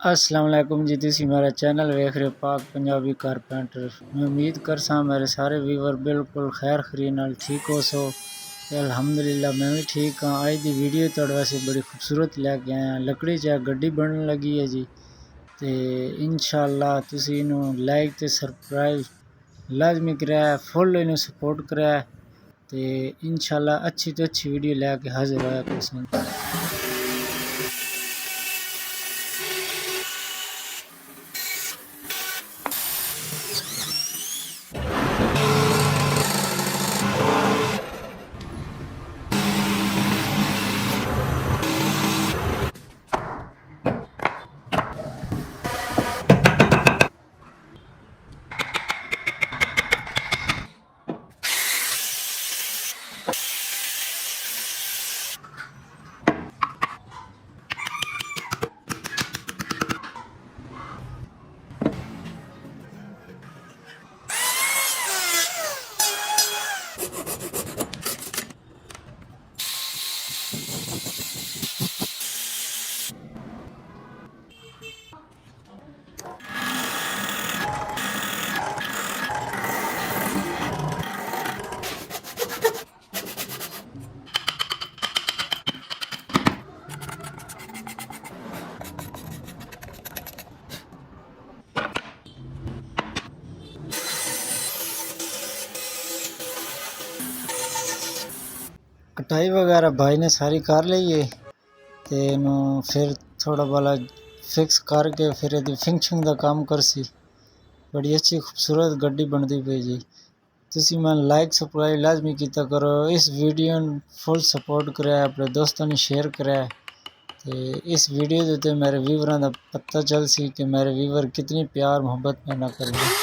अस्सलाम वालेकुम जी, तुसी मेरा चैनल वेख रहे हो पाक पंजाबी कारपेंटर। मैं उम्मीद करसा मेरे सारे व्यूवर बिल्कुल खैर खरी नाल ठीक हो सो। अल्हम्दुलिल्लाह मैं भी ठीक हाँ। आज दी वीडियो तुहाडे वास्ते बड़ी खूबसूरत लैके आया। लकड़ी च गड्डी बनन लगी है जी, ते इंशाअल्लाह तुसी इनू लाइक ते सबसक्राइब लाजमी करा, फुल इनू सपोर्ट करा, ते इंशाअल्लाह अच्छी तो अच्छी वीडियो लैके हाजिर होया करसां। कटाई वगैरह भाई ने सारी कर ली है, ते इनू फिर थोड़ा बाला फिक्स करके फिर यदि फिनिशिंग का काम करसी। बड़ी अच्छी खूबसूरत गड्डी बनती पई जी। तुसी मैं लाइक सब्सक्राइब लाजमी किया करो। इस वीडियो फुल सपोर्ट करा, अपने दोस्तों ने शेयर करा, ते इस वीडियो के उत्ते मेरे व्यूवरां दा पता चलसी कि मेरे व्यूवर कितनी प्यार मोहब्बत में ना करदे।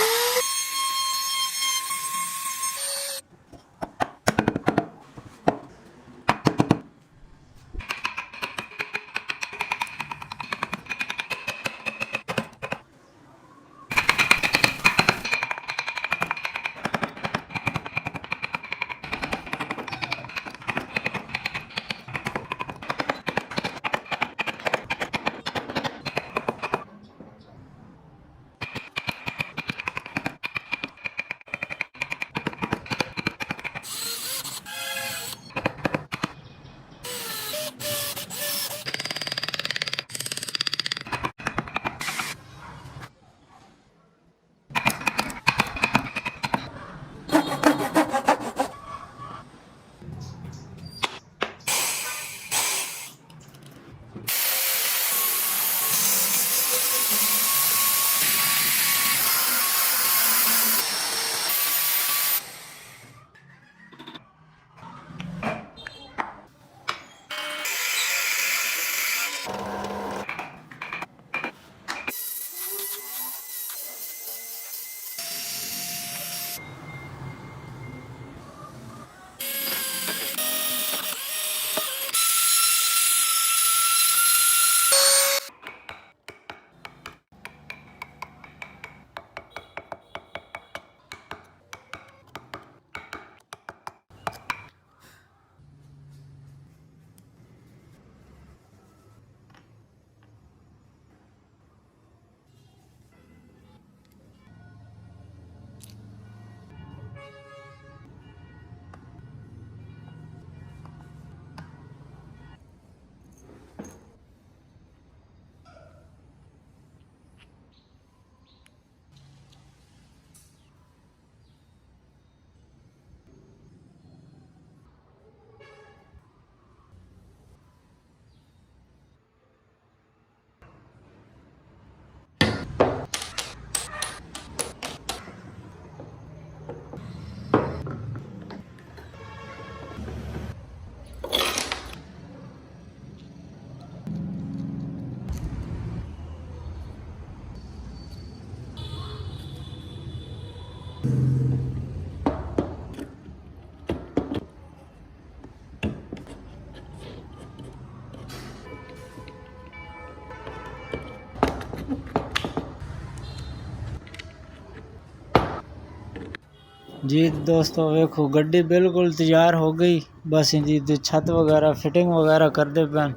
जी दोस्तों वेखो गड्डी बिल्कुल तैयार हो गई। बस इनकी छत वगैरह फिटिंग वगैरह करते पैन,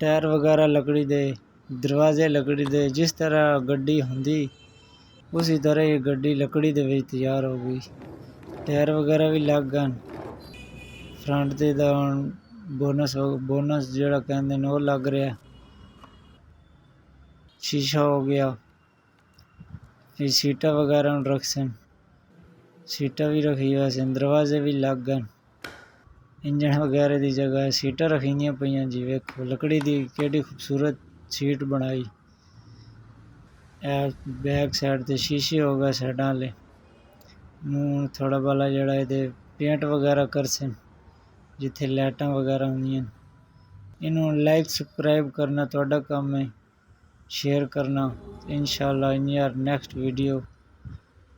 टायर वगैरह लकड़ी दे दरवाजे लकड़ी दे। जिस तरह गड्डी होंदी उसी तरह ये गड्डी लकड़ी दे विच तैयार हो गई। टायर वगैरह भी लग गए। फ्रंट ते दा बोनस जिहड़ा कहंदे ने वो लग रहा। शीशा हो गया। फिर सीटा वगैरह रख सन, सीटा भी रखी वैसे, दरवाजे भी लग गए। इंजन वगैरह की जगह सीटा रखी पईयां जी। वेखो लकड़ी की केड़ी खूबसूरत सीट बनाई। बैक साइड ते शीशे हो गए साइडां वाले। थोड़ा बाला जड़ा ये पेंट वगैरह करसन जिथे लाइटां वगैरह होंदियां। इन्हों लाइक सबसक्राइब करना तुहाडा काम है, शेयर करना। इंशाअल्लाह इन यार नेक्स्ट वीडियो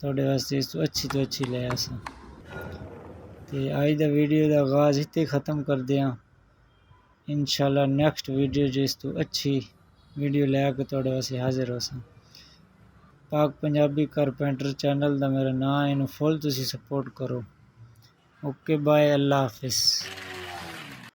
तुहाडे वास्ते इस तो अच्छी ले आसां। ते अज दा वीडियो दा आगाज़ इत्थे ख़त्म करदे आं। इंशाअल्लाह नेक्स्ट वीडियो जिस तो अच्छी वीडियो लैके तुहाडे वास्ते हाजिर होसां। पाक पंजाबी कारपेंटर चैनल दा मेरा नाम है, इनू फुल तुसी सपोर्ट करो। ओके बाय, अल्लाह हाफिज़।